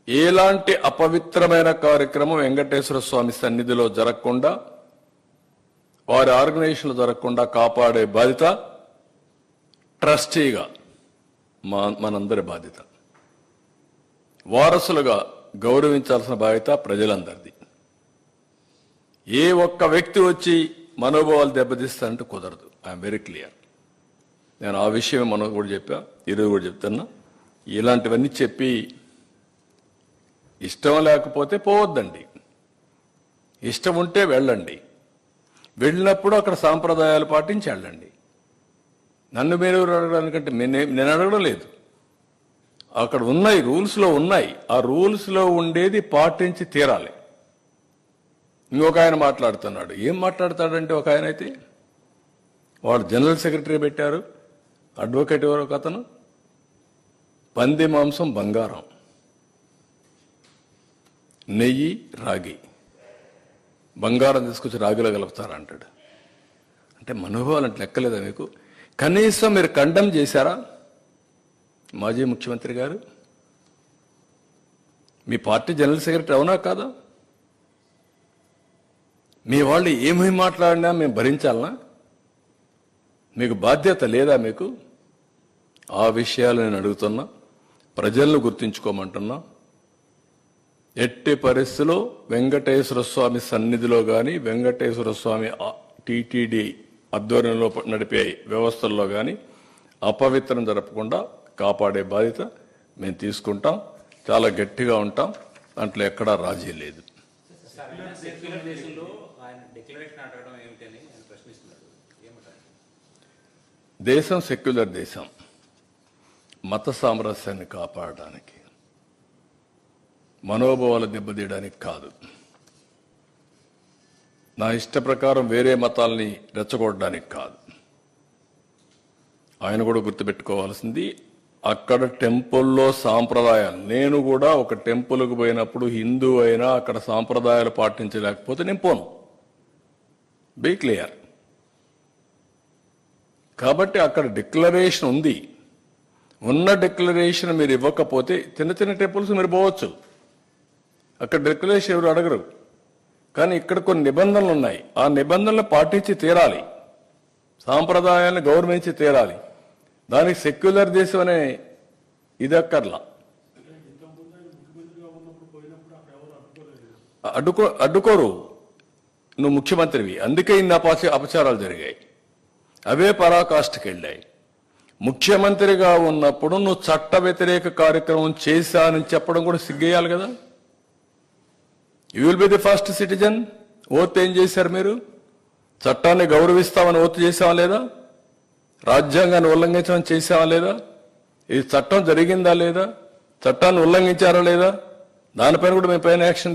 ఎలాంటి అపవిత్రమైన కార్యక్రమం వెంకటేశ్వర స్వామి సన్నిధిలో జరగకుండా, వారి ఆర్గనైజేషన్లు జరగకుండా కాపాడే బాధ్యత ట్రస్టీగా మనందరి బాధ్యత. వారసులుగా గౌరవించాల్సిన బాధ్యత ప్రజలందరిది. ఏ ఒక్క వ్యక్తి వచ్చి మనోభావాలు దెబ్బతీస్తానంటే కుదరదు. I'm very clear. నేను ఆ విషయం మనం కూడా చెప్పా, ఈరోజు కూడా చెప్తున్నా. ఇలాంటివన్నీ చెప్పి ఇష్టం లేకపోతే పోవద్దండి, ఇష్టం ఉంటే వెళ్ళండి. వెళ్ళినప్పుడు అక్కడ సాంప్రదాయాలు పాటించి వెళ్ళండి. నన్ను మీరు అడగడానికంటే నేను అడగడం లేదు. అక్కడ ఉన్నాయి, రూల్స్లో ఉన్నాయి. ఆ రూల్స్లో ఉండేది పాటించి తీరాలి. ఇంకొక ఆయన మాట్లాడుతున్నాడు. ఏం మాట్లాడతాడంటే, ఒక ఆయన అయితే వాడు జనరల్ సెక్రటరీ పెట్టారు, అడ్వకేట్ ఎవరు ఒక అతను, పంది మాంసం బంగారం, నెయ్యి రాగి, బంగారం తీసుకొచ్చి రాగిలో కలుపుతారంటాడు. అంటే మనోభావాలు అంటే లెక్కలేదా మీకు? కనీసం మీరు కండెమ్ చేశారా? మాజీ ముఖ్యమంత్రి గారు, మీ పార్టీ జనరల్ సెక్రటరీ అవునా కాదా? మీ వాళ్ళు ఏమేమి మాట్లాడినా మేము భరించాలనా? మీకు బాధ్యత లేదా? మీకు ఆ విషయాలు నేను అడుగుతున్నా. ప్రజలను గుర్తించుకోమంటున్నా. ఎట్టి పరిస్థితిలో వెంకటేశ్వర స్వామి సన్నిధిలో కానీ, వెంకటేశ్వర స్వామి టీటీడీ ఆధ్వర్యంలో నడిపే వ్యవస్థల్లో కానీ అపవిత్రం జరపకుండా కాపాడే బాధ్యత మేము తీసుకుంటాం. చాలా గట్టిగా ఉంటాం. దాంట్లో ఎక్కడా రాజీ లేదు. దేశం సెక్యులర్ దేశం. మత సామరస్యాన్ని కాపాడడానికి, మనోభావాలు దెబ్బతీయడానికి కాదు. నా ఇష్ట ప్రకారం వేరే మతాల్ని రెచ్చగొట్టడానికి కాదు. ఆయన కూడా గుర్తుపెట్టుకోవాల్సింది, అక్కడ టెంపుల్లో సాంప్రదాయాలు, నేను కూడా ఒక టెంపుల్కు పోయినప్పుడు హిందూ అయినా అక్కడ సాంప్రదాయాలు పాటించలేకపోతే నేను పోను. Be clear. కాబట్టి అక్కడ డిక్లరేషన్ ఉంది. ఉన్న డిక్లరేషన్ మీరు ఇవ్వకపోతే చిన్న చిన్న టెంపుల్స్ మీరు పోవచ్చు, అక్కడ డిక్లరేషన్ ఎవరు అడగరు. కానీ ఇక్కడ కొన్ని నిబంధనలు ఉన్నాయి. ఆ నిబంధనలు పాటించి తీరాలి, సాంప్రదాయాన్ని గౌరవించి తీరాలి. దానికి సెక్యులర్ దేశం అనే ఇది అక్కర్లా. అడ్డుకోరు. నువ్వు ముఖ్యమంత్రివి, అందుకే ఇన్ని అపచారాలు జరిగాయి. అవే పరాకాష్ఠకి వెళ్ళాయి. ముఖ్యమంత్రిగా ఉన్నప్పుడు నువ్వు చట్ట వ్యతిరేక కార్యక్రమం చేశానని చెప్పడం కూడా సిగ్గేయాలి కదా. You will be the first citizen. Oath ఏం చేశారు మీరు? చట్టాన్ని గౌరవిస్తామని ఓత్ చేసావా లేదా? రాజ్యాంగాన్ని ఉల్లంఘించమని చేసావా లేదా? ఇది చట్టం జరిగిందా లేదా? చట్టాన్ని ఉల్లంఘించారా లేదా? దానిపైన కూడా మీ పైన యాక్షన్